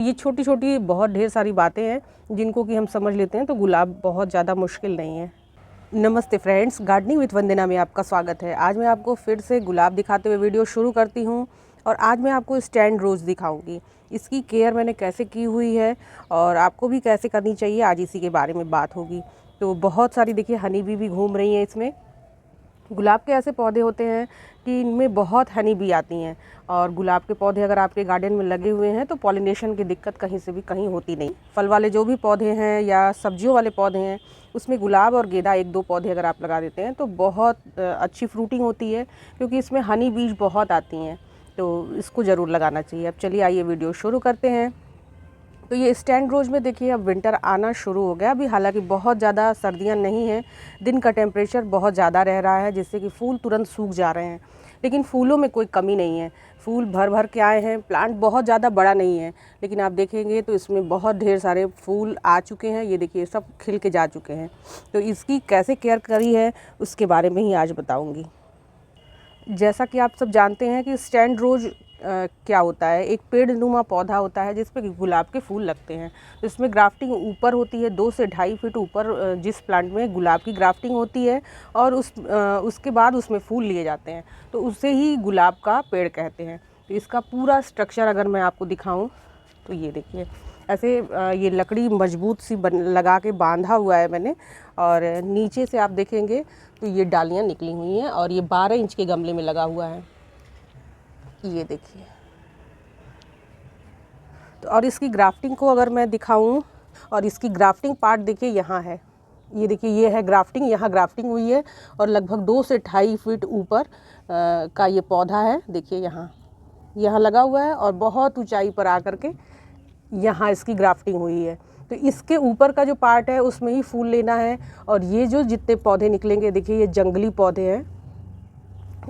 ये छोटी छोटी बहुत ढेर सारी बातें हैं जिनको कि हम समझ लेते हैं तो गुलाब बहुत ज़्यादा मुश्किल नहीं है। नमस्ते फ्रेंड्स, गार्डनिंग विद वंदना में आपका स्वागत है। आज मैं आपको फिर से गुलाब दिखाते हुए वीडियो शुरू करती हूँ और आज मैं आपको स्टैंड रोज़ दिखाऊंगी। इसकी केयर मैंने कैसे की हुई है और आपको भी कैसे करनी चाहिए, आज इसी के बारे में बात होगी। तो बहुत सारी देखिए हनी बी भी घूम रही हैं इसमें। गुलाब के ऐसे पौधे होते हैं कि इनमें बहुत हनी बी आती हैं और गुलाब के पौधे अगर आपके गार्डन में लगे हुए हैं तो पॉलिनेशन की दिक्कत कहीं से भी कहीं होती नहीं। फल वाले जो भी पौधे हैं या सब्जियों वाले पौधे हैं उसमें गुलाब और गेंदा एक दो पौधे अगर आप लगा देते हैं तो बहुत अच्छी फ्रूटिंग होती है, क्योंकि इसमें हनी बीज बहुत आती हैं। तो इसको ज़रूर लगाना चाहिए। अब चलिए आइए वीडियो शुरू करते हैं। तो ये स्टैंड रोज़ में देखिए अब विंटर आना शुरू हो गया। अभी हालांकि बहुत ज़्यादा सर्दियां नहीं हैं, दिन का टेम्परेचर बहुत ज़्यादा रह रहा है जिससे कि फूल तुरंत सूख जा रहे हैं, लेकिन फूलों में कोई कमी नहीं है। फूल भर भर के आए हैं। प्लांट बहुत ज़्यादा बड़ा नहीं है, लेकिन आप देखेंगे तो इसमें बहुत ढेर सारे फूल आ चुके हैं। ये देखिए सब खिल के जा चुके हैं। तो इसकी कैसे केयर करी है उसके बारे में ही आज बताऊँगी। जैसा कि आप सब जानते हैं कि स्टैंड रोज़ क्या होता है, एक पेड़ नुमा पौधा होता है जिस पे गुलाब के फूल लगते हैं। तो इसमें ग्राफ्टिंग ऊपर होती है, 2 से ढाई फीट ऊपर जिस प्लांट में गुलाब की ग्राफ्टिंग होती है और उसके बाद उसमें फूल लिए जाते हैं, तो उसे ही गुलाब का पेड़ कहते हैं। तो इसका पूरा स्ट्रक्चर अगर मैं आपको दिखाऊं तो ये देखिए ऐसे ये लकड़ी मजबूत सी लगा के बांधा हुआ है मैंने, और नीचे से आप देखेंगे तो ये डालियाँ निकली हुई हैं और ये 12 इंच के गमले में लगा हुआ है। ये देखिए, तो और इसकी ग्राफ्टिंग को अगर मैं दिखाऊं, और इसकी ग्राफ्टिंग पार्ट देखिए यहाँ है। ये देखिए ये है ग्राफ्टिंग, यहाँ ग्राफ्टिंग हुई है और लगभग 2 से ढाई फीट ऊपर का ये पौधा है। देखिए यहाँ लगा हुआ है और बहुत ऊंचाई पर आकर के यहाँ इसकी ग्राफ्टिंग हुई है। तो इसके ऊपर का जो पार्ट है उसमें ही फूल लेना है। और ये जो जितने पौधे निकलेंगे, देखिए ये जंगली पौधे हैं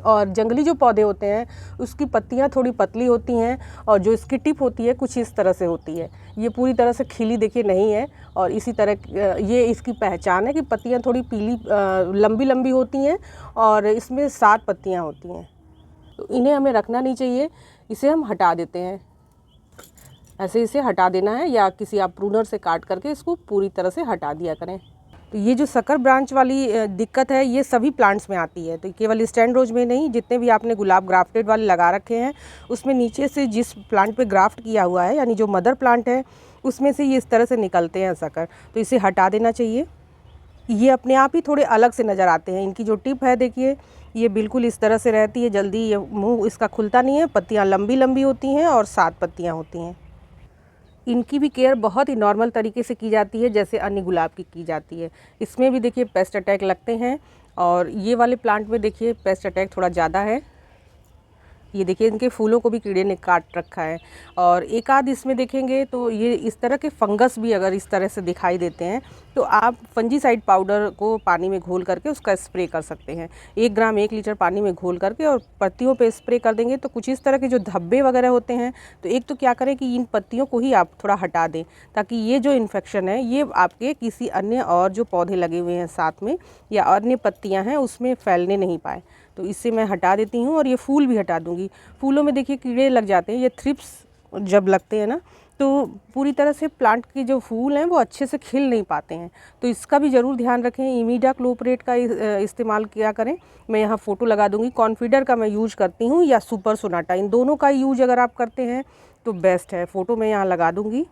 और जंगली जो पौधे होते हैं उसकी पत्तियां थोड़ी पतली होती हैं और जो इसकी टिप होती है कुछ इस तरह से होती है। ये पूरी तरह से खिली देखिए नहीं है, और इसी तरह ये इसकी पहचान है कि पत्तियां थोड़ी पीली लंबी लंबी होती हैं और इसमें 7 पत्तियां होती हैं। तो इन्हें हमें रखना नहीं चाहिए, इसे हम हटा देते हैं। ऐसे इसे हटा देना है या किसी आप प्रूनर से काट करके इसको पूरी तरह से हटा दिया करें। तो ये जो सकर ब्रांच वाली दिक्कत है ये सभी प्लांट्स में आती है, तो केवल स्टैंड रोज में नहीं, जितने भी आपने गुलाब ग्राफ्टेड वाले लगा रखे हैं उसमें नीचे से जिस प्लांट पे ग्राफ्ट किया हुआ है यानी जो मदर प्लांट है उसमें से ये इस तरह से निकलते हैं सकर, तो इसे हटा देना चाहिए। ये अपने आप ही थोड़े अलग से नज़र आते हैं। इनकी जो टिप है देखिए ये बिल्कुल इस तरह से रहती है, जल्दी ये मुँह इसका खुलता नहीं है। पत्तियाँ लंबी लंबी होती हैं और 7 पत्तियाँ होती हैं। इनकी भी केयर बहुत ही नॉर्मल तरीके से की जाती है जैसे अन्य गुलाब की जाती है। इसमें भी देखिए पेस्ट अटैक लगते हैं और ये वाले प्लांट में देखिए पेस्ट अटैक थोड़ा ज़्यादा है। ये देखिए इनके फूलों को भी कीड़े ने काट रखा है और एक आध इसमें देखेंगे तो ये इस तरह के फंगस भी अगर इस तरह से दिखाई देते हैं तो आप फंजीसाइड पाउडर को पानी में घोल करके उसका स्प्रे कर सकते हैं। 1 ग्राम 1 लीटर पानी में घोल करके और पत्तियों पे स्प्रे कर देंगे तो कुछ इस तरह के जो धब्बे वगैरह होते हैं तो एक तो क्या करें कि इन पत्तियों को ही आप थोड़ा हटा दें, ताकि ये जो इन्फेक्शन है ये आपके किसी अन्य और जो पौधे लगे हुए हैं साथ में या अन्य पत्तियाँ हैं उसमें फैलने नहीं पाए। तो इससे मैं हटा देती हूँ और ये फूल भी हटा दूँगी। फूलों में देखिए कीड़े लग जाते हैं, ये थ्रिप्स जब लगते हैं ना तो पूरी तरह से प्लांट के जो फूल हैं वो अच्छे से खिल नहीं पाते हैं, तो इसका भी ज़रूर ध्यान रखें। इमीडाक्लोप्रिड का इस्तेमाल किया करें। मैं यहाँ फ़ोटो लगा दूँगी। कॉन्फिडर का मैं यूज करती हूँ या सुपर सोनाटा, इन दोनों का यूज अगर आप करते हैं तो बेस्ट है। फ़ोटो मैं यहाँ लगा दूँगी।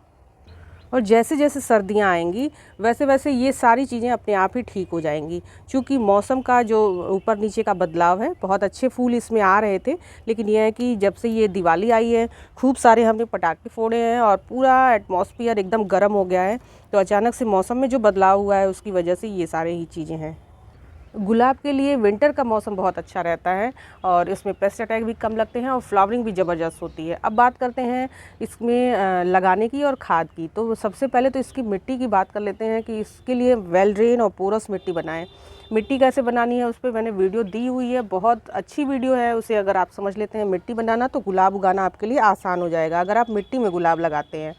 और जैसे जैसे सर्दियाँ आएंगी वैसे वैसे ये सारी चीज़ें अपने आप ही ठीक हो जाएंगी, क्योंकि मौसम का जो ऊपर नीचे का बदलाव है। बहुत अच्छे फूल इसमें आ रहे थे, लेकिन यह है कि जब से ये दिवाली आई है खूब सारे हमने पटाखे फोड़े हैं और पूरा एटमॉस्फेयर एकदम गर्म हो गया है, तो अचानक से मौसम में जो बदलाव हुआ है उसकी वजह से ये सारे ही चीज़ें हैं। गुलाब के लिए विंटर का मौसम बहुत अच्छा रहता है और इसमें पेस्ट अटैक भी कम लगते हैं और फ्लावरिंग भी ज़बरदस्त होती है। अब बात करते हैं इसमें लगाने की और खाद की। तो सबसे पहले तो इसकी मिट्टी की बात कर लेते हैं कि इसके लिए वेल ड्रेन और पोरस मिट्टी बनाएं। मिट्टी कैसे बनानी है उस पर मैंने वीडियो दी हुई है, बहुत अच्छी वीडियो है। उसे अगर आप समझ लेते हैं मिट्टी बनाना तो गुलाब उगाना आपके लिए आसान हो जाएगा अगर आप मिट्टी में गुलाब लगाते हैं।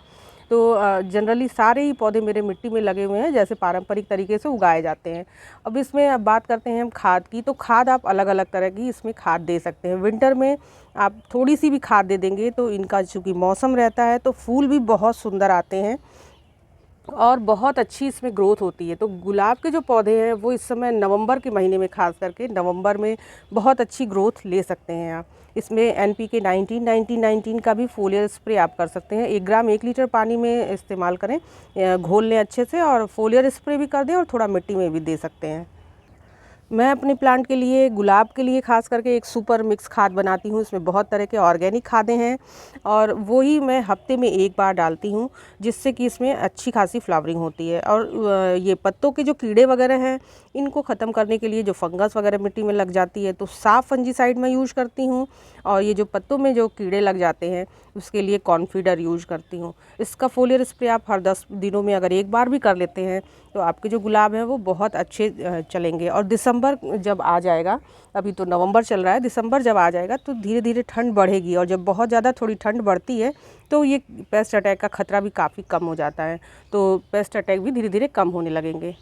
तो जनरली सारे ही पौधे मेरे मिट्टी में लगे हुए हैं, जैसे पारंपरिक तरीके से उगाए जाते हैं। अब इसमें अब बात करते हैं हम खाद की। तो खाद आप अलग अलग तरह की इसमें खाद दे सकते हैं। विंटर में आप थोड़ी सी भी खाद दे देंगे तो इनका चूँकि मौसम रहता है तो फूल भी बहुत सुंदर आते हैं और बहुत अच्छी इसमें ग्रोथ होती है। तो गुलाब के जो पौधे हैं वो इस समय नवंबर के महीने में, ख़ास करके नवंबर में बहुत अच्छी ग्रोथ ले सकते हैं आप। इसमें NPK 19-19-19 का भी फोलियर स्प्रे आप कर सकते हैं। 1 ग्राम 1 लीटर पानी में इस्तेमाल करें, घोल लें अच्छे से और फोलियर स्प्रे भी कर दें और थोड़ा मिट्टी में भी दे सकते हैं। मैं अपने प्लांट के लिए, गुलाब के लिए ख़ास करके एक सुपर मिक्स खाद बनाती हूँ। इसमें बहुत तरह के ऑर्गेनिक खादें हैं और वही मैं हफ्ते में 1 बार डालती हूँ, जिससे कि इसमें अच्छी खासी फ्लावरिंग होती है। और ये पत्तों के जो कीड़े वगैरह हैं, इनको ख़त्म करने के लिए जो फंगस वगैरह मिट्टी में लग जाती है तो साफ फंजीसाइड मैं यूज़ करती हूँ। और ये जो पत्तों में जो कीड़े लग जाते हैं उसके लिए कॉन्फीडर यूज़ करती हूँ। इसका फोलियर स्प्रे आप हर 10 दिनों में अगर 1 बार भी कर लेते हैं तो आपके जो गुलाब हैं वो बहुत अच्छे चलेंगे। और दिसंबर जब आ जाएगा, अभी तो नवंबर चल रहा है, दिसंबर जब आ जाएगा तो धीरे धीरे ठंड बढ़ेगी और जब बहुत ज़्यादा थोड़ी ठंड बढ़ती है तो ये पेस्ट अटैक का ख़तरा भी काफ़ी कम हो जाता है। तो पेस्ट अटैक भी धीरे धीरे कम होने लगेंगे।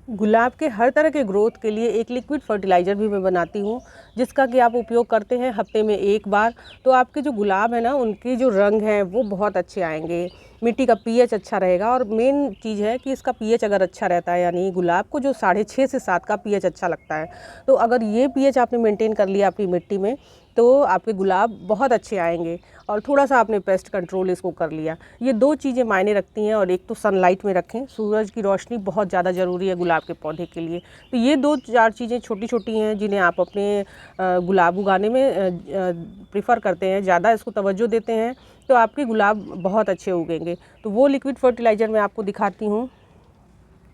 गुलाब के हर तरह के ग्रोथ के लिए एक लिक्विड फर्टिलाइज़र भी मैं बनाती हूँ, जिसका कि आप उपयोग करते हैं हफ्ते में 1 बार। तो आपके जो गुलाब है ना, उनके जो रंग हैं वो बहुत अच्छे आएंगे, मिट्टी का pH अच्छा रहेगा। और मेन चीज़ है कि इसका pH अगर अच्छा रहता है, यानी गुलाब को जो 6.5 से 7 का pH अच्छा लगता है, तो अगर ये pH आपने मेंटेन कर लिया अपनी मिट्टी में तो आपके गुलाब बहुत अच्छे आएंगे। और थोड़ा सा आपने पेस्ट कंट्रोल इसको कर लिया, ये 2 चीज़ें मायने रखती हैं। और एक तो सनलाइट में रखें, सूरज की रोशनी बहुत ज़्यादा ज़रूरी है गुलाब के पौधे के लिए। तो ये 2-4 चीज़ें छोटी छोटी हैं जिन्हें आप अपने गुलाब उगाने में प्रेफर करते हैं, ज़्यादा इसको तवज्जो देते हैं, तो आपके गुलाब बहुत अच्छे उगेंगे। तो वो लिक्विड फर्टिलाइज़र मैं आपको दिखाती हूँ।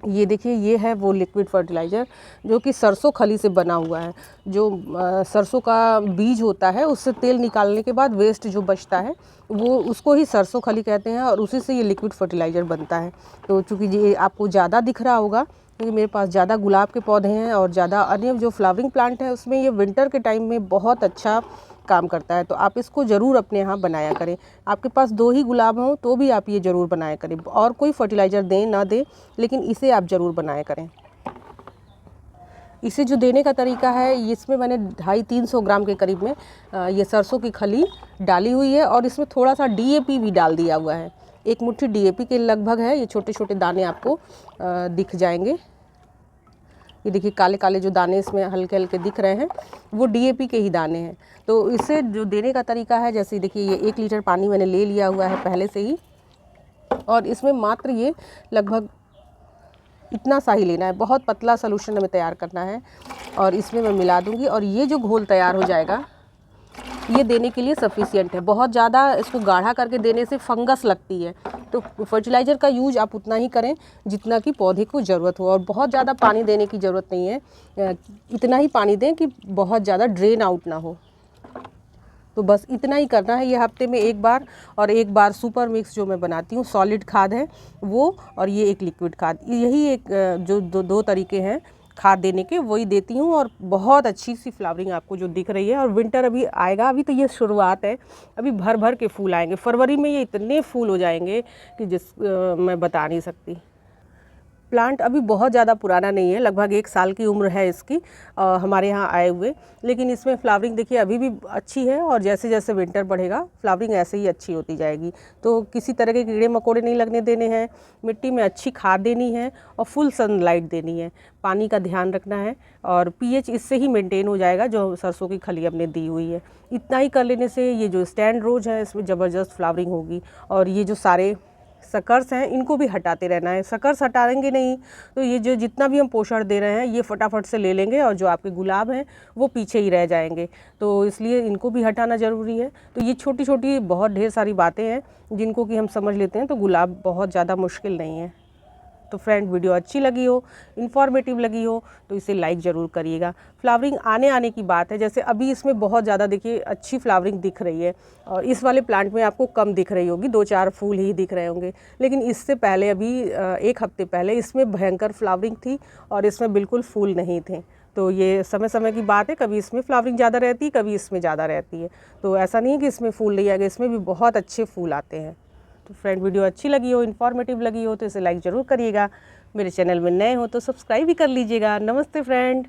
ये देखिए, ये है वो लिक्विड फर्टिलाइज़र जो कि सरसों खली से बना हुआ है। जो सरसों का बीज होता है उससे तेल निकालने के बाद वेस्ट जो बचता है वो, उसको ही सरसों खली कहते हैं और उसी से ये लिक्विड फर्टिलाइज़र बनता है। तो चूँकि ये आपको ज़्यादा दिख रहा होगा क्योंकि मेरे पास ज़्यादा गुलाब के पौधे हैं और ज़्यादा अन्य जो फ्लावरिंग प्लांट है, उसमें ये विंटर के टाइम में बहुत अच्छा काम करता है। तो आप इसको ज़रूर अपने यहाँ बनाया करें। आपके पास 2 ही गुलाब हों तो भी आप ये ज़रूर बनाया करें, और कोई फर्टिलाइज़र दें ना दें, लेकिन इसे आप ज़रूर बनाया करें। इसे जो देने का तरीका है, इसमें मैंने 250-300 ग्राम के करीब में ये सरसों की खली डाली हुई है और इसमें थोड़ा सा DAP भी डाल दिया हुआ है। 1 मुट्ठी DAP के लगभग है। ये छोटे छोटे दाने आपको दिख जाएंगे। ये देखिए, काले काले जो दाने इसमें हल्के हल्के दिख रहे हैं वो DAP के ही दाने हैं। तो इसे जो देने का तरीका है, जैसे देखिए ये 1 लीटर पानी मैंने ले लिया हुआ है पहले से ही, और इसमें मात्र ये लगभग इतना सा ही लेना है। बहुत पतला सलूशन हमें तैयार करना है और इसमें मैं मिला दूंगी और ये जो घोल तैयार हो जाएगा ये देने के लिए सफिशिएंट है। बहुत ज़्यादा इसको गाढ़ा करके देने से फंगस लगती है। तो फर्टिलाइज़र का यूज आप उतना ही करें जितना कि पौधे को ज़रूरत हो, और बहुत ज़्यादा पानी देने की ज़रूरत नहीं है। इतना ही पानी दें कि बहुत ज़्यादा ड्रेन आउट ना हो। तो बस इतना ही करना है। ये हफ्ते में 1 बार, और 1 बार सुपर मिक्स जो मैं बनाती हूँ सॉलिड खाद है वो, और ये एक लिक्विड खाद, यही एक जो दो तरीके हैं खाद देने के, वही देती हूँ। और बहुत अच्छी सी फ्लावरिंग आपको जो दिख रही है। और विंटर अभी आएगा, अभी तो ये शुरुआत है, अभी भर भर के फूल आएंगे। फरवरी में ये इतने फूल हो जाएंगे कि मैं बता नहीं सकती। प्लांट अभी बहुत ज़्यादा पुराना नहीं है, लगभग 1 साल की उम्र है इसकी हमारे यहाँ आए हुए, लेकिन इसमें फ्लावरिंग देखिए अभी भी अच्छी है। और जैसे जैसे विंटर बढ़ेगा फ्लावरिंग ऐसे ही अच्छी होती जाएगी। तो किसी तरह के कीड़े मकोड़े नहीं लगने देने हैं, मिट्टी में अच्छी खाद देनी है और फुल सनलाइट देनी है, पानी का ध्यान रखना है, और pH इससे ही मेंटेन हो जाएगा जो सरसों की खली हमने दी हुई है। इतना ही कर लेने से ये जो स्टैंड रोज है इसमें ज़बरदस्त फ्लावरिंग होगी। और ये जो सारे सकर्स हैं इनको भी हटाते रहना है। सकर्स हटाएंगे नहीं तो ये जो जितना भी हम पोषण दे रहे हैं ये फटाफट से ले लेंगे और जो आपके गुलाब हैं वो पीछे ही रह जाएंगे। तो इसलिए इनको भी हटाना ज़रूरी है। तो ये छोटी छोटी बहुत ढेर सारी बातें हैं जिनको कि हम समझ लेते हैं तो गुलाब बहुत ज़्यादा मुश्किल नहीं है। तो फ्रेंड, वीडियो अच्छी लगी हो, इन्फॉर्मेटिव लगी हो तो इसे लाइक ज़रूर करिएगा। फ्लावरिंग आने की बात है, जैसे अभी इसमें बहुत ज़्यादा देखिए अच्छी फ्लावरिंग दिख रही है, और इस वाले प्लांट में आपको कम दिख रही होगी, 2-4 फूल ही दिख रहे होंगे। लेकिन इससे पहले अभी 1 हफ्ते पहले इसमें भयंकर फ्लावरिंग थी और इसमें बिल्कुल फूल नहीं थे। तो ये समय समय की बात है, कभी इसमें फ्लावरिंग ज़्यादा रहती है, कभी इसमें ज़्यादा रहती है। तो ऐसा नहीं है कि इसमें फूल नहीं आएगा, इसमें भी बहुत अच्छे फूल आते हैं। तो फ्रेंड वीडियो अच्छी लगी हो, इन्फॉर्मेटिव लगी हो तो इसे लाइक ज़रूर करिएगा। मेरे चैनल में नए हो तो सब्सक्राइब भी कर लीजिएगा। नमस्ते फ्रेंड।